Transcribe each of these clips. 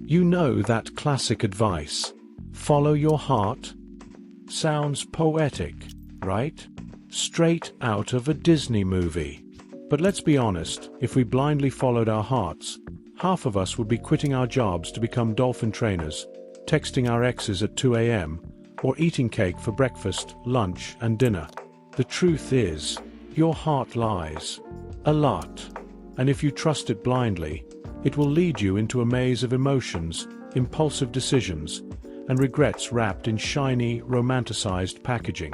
You know that classic advice, follow your heart? Sounds poetic, right? Straight out of a Disney movie. But let's be honest, if we blindly followed our hearts, half of us would be quitting our jobs to become dolphin trainers, texting our exes at 2 a.m., or eating cake for breakfast, lunch, and dinner. The truth is, your heart lies. A lot. And if you trust it blindly, it will lead you into a maze of emotions, impulsive decisions, and regrets wrapped in shiny, romanticized packaging.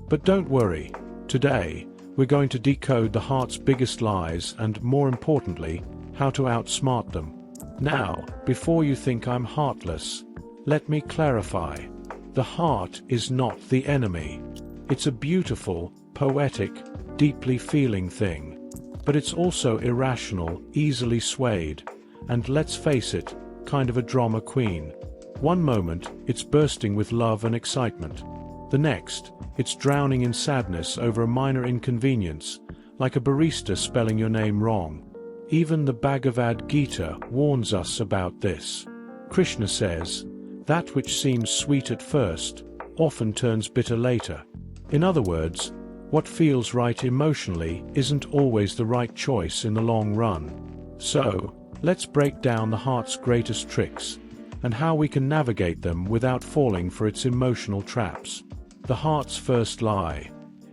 But don't worry, today, we're going to decode the heart's biggest lies and, more importantly, how to outsmart them. Now, before you think I'm heartless, let me clarify. The heart is not the enemy. It's a beautiful, poetic, deeply feeling thing. But it's also irrational, easily swayed, and let's face it, kind of a drama queen. One moment, it's bursting with love and excitement. The next, it's drowning in sadness over a minor inconvenience, like a barista spelling your name wrong. Even the Bhagavad Gita warns us about this. Krishna says, that which seems sweet at first, often turns bitter later. In other words, what feels right emotionally isn't always the right choice in the long run. So, let's break down the heart's greatest tricks, and how we can navigate them without falling for its emotional traps. The heart's first lie.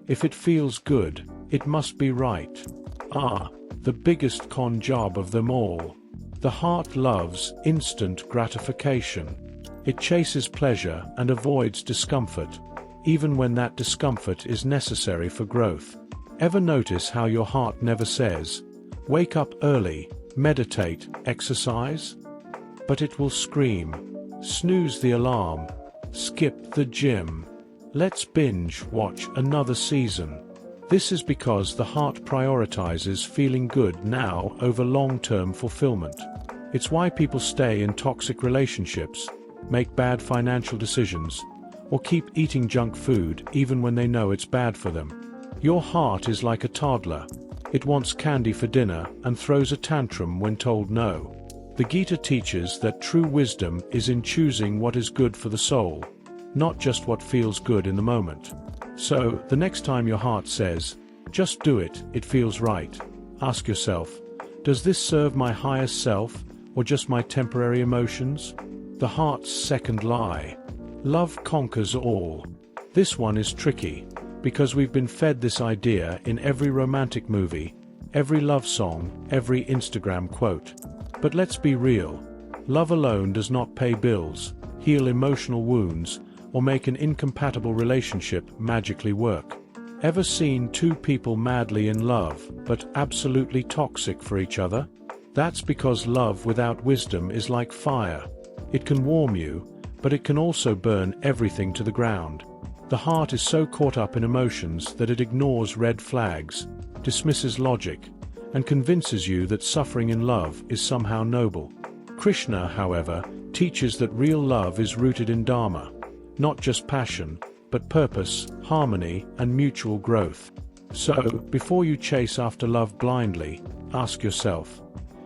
If it feels good, it must be right. The biggest con job of them all. The heart loves instant gratification. It chases pleasure and avoids discomfort, even when that discomfort is necessary for growth. Ever notice how your heart never says, wake up early, meditate, exercise? But it will scream, snooze the alarm, skip the gym. Let's binge watch another season. This is because the heart prioritizes feeling good now over long-term fulfillment. It's why people stay in toxic relationships, make bad financial decisions, or keep eating junk food even when they know it's bad for them. Your heart is like a toddler. It wants candy for dinner and throws a tantrum when told no. The Gita teaches that true wisdom is in choosing what is good for the soul, not just what feels good in the moment. So, the next time your heart says, just do it, it feels right, ask yourself, does this serve my highest self, or just my temporary emotions? The heart's second lie. Love conquers all. This one is tricky, because we've been fed this idea in every romantic movie, every love song, every Instagram quote. But let's be real. Love alone does not pay bills, heal emotional wounds, or make an incompatible relationship magically work. Ever seen two people madly in love, but absolutely toxic for each other? That's because love without wisdom is like fire. It can warm you, but it can also burn everything to the ground. The heart is so caught up in emotions that it ignores red flags, dismisses logic, and convinces you that suffering in love is somehow noble. Krishna, however, teaches that real love is rooted in dharma, not just passion, but purpose, harmony, and mutual growth. So, before you chase after love blindly, ask yourself,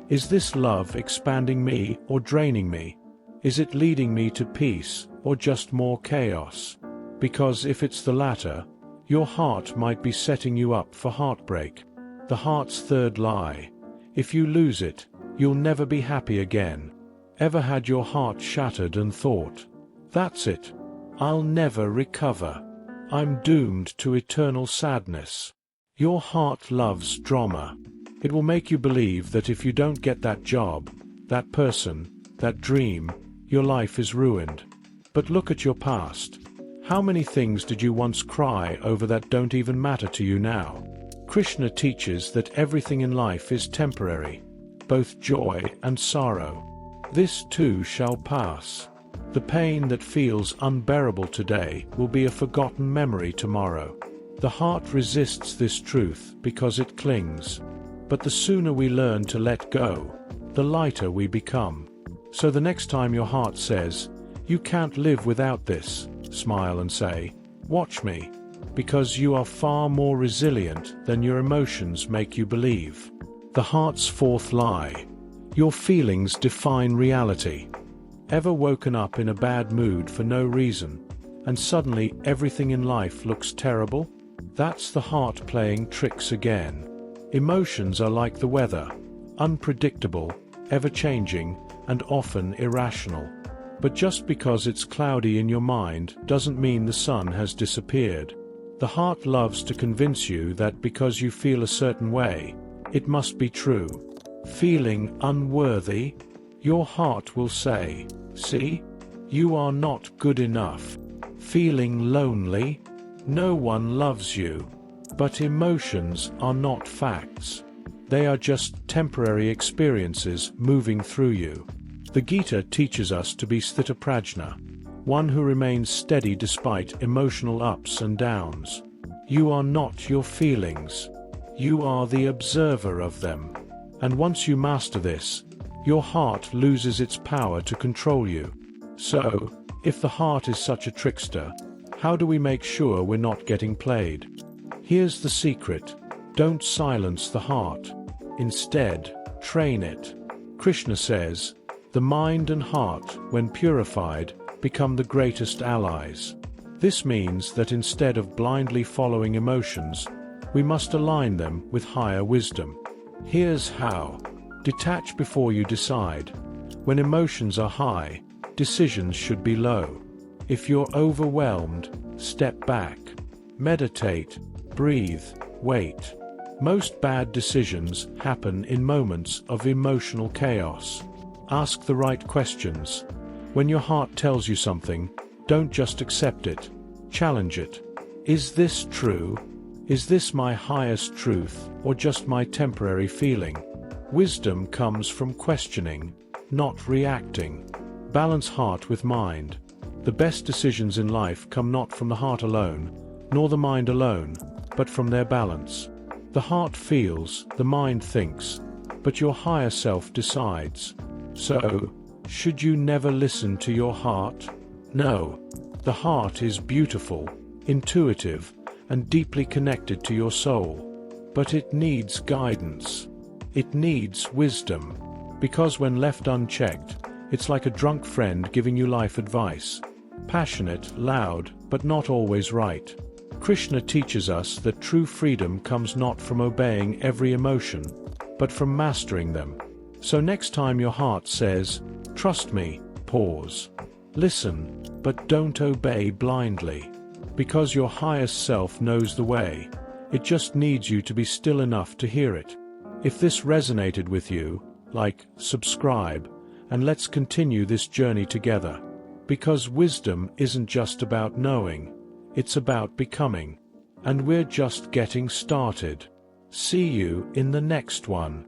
is this love expanding me or draining me? Is it leading me to peace, or just more chaos? Because if it's the latter, your heart might be setting you up for heartbreak. The heart's third lie. If you lose it, you'll never be happy again. Ever had your heart shattered and thought, that's it, I'll never recover. I'm doomed to eternal sadness. Your heart loves drama. It will make you believe that if you don't get that job, that person, that dream, your life is ruined. But look at your past. How many things did you once cry over that don't even matter to you now? Krishna teaches that everything in life is temporary, both joy and sorrow. This too shall pass. The pain that feels unbearable today will be a forgotten memory tomorrow. The heart resists this truth because it clings. But the sooner we learn to let go, the lighter we become. So the next time your heart says, you can't live without this, smile and say, watch me, because you are far more resilient than your emotions make you believe. The heart's fourth lie. Your feelings define reality. Ever woken up in a bad mood for no reason, and suddenly everything in life looks terrible? That's the heart playing tricks again. Emotions are like the weather, unpredictable, ever-changing, and often irrational. But just because it's cloudy in your mind doesn't mean the sun has disappeared. The heart loves to convince you that because you feel a certain way, it must be true. Feeling unworthy? Your heart will say, "See? You are not good enough." Feeling lonely? No one loves you. But emotions are not facts. They are just temporary experiences moving through you. The Gita teaches us to be sthitaprajna, one who remains steady despite emotional ups and downs. You are not your feelings. You are the observer of them. And once you master this, your heart loses its power to control you. So, if the heart is such a trickster, how do we make sure we're not getting played? Here's the secret. Don't silence the heart. Instead, train it. Krishna says, "The mind and heart, when purified, become the greatest allies." This means that instead of blindly following emotions, we must align them with higher wisdom. Here's how. Detach before you decide. When emotions are high, decisions should be low. If you're overwhelmed, step back. Meditate, breathe, wait. Most bad decisions happen in moments of emotional chaos. Ask the right questions. When your heart tells you something, don't just accept it. Challenge it. Is this true? Is this my highest truth, or just my temporary feeling? Wisdom comes from questioning, not reacting. Balance heart with mind. The best decisions in life come not from the heart alone, nor the mind alone, but from their balance. The heart feels, the mind thinks, but your higher self decides. So, should you never listen to your heart? No. The heart is beautiful, intuitive, and deeply connected to your soul. But it needs guidance. It needs wisdom. Because when left unchecked, it's like a drunk friend giving you life advice. Passionate, loud, but not always right. Krishna teaches us that true freedom comes not from obeying every emotion, but from mastering them. So next time your heart says, "Trust me," pause. Listen, but don't obey blindly. Because your highest self knows the way. It just needs you to be still enough to hear it. If this resonated with you, like, subscribe, and let's continue this journey together. Because wisdom isn't just about knowing, it's about becoming. And we're just getting started. See you in the next one.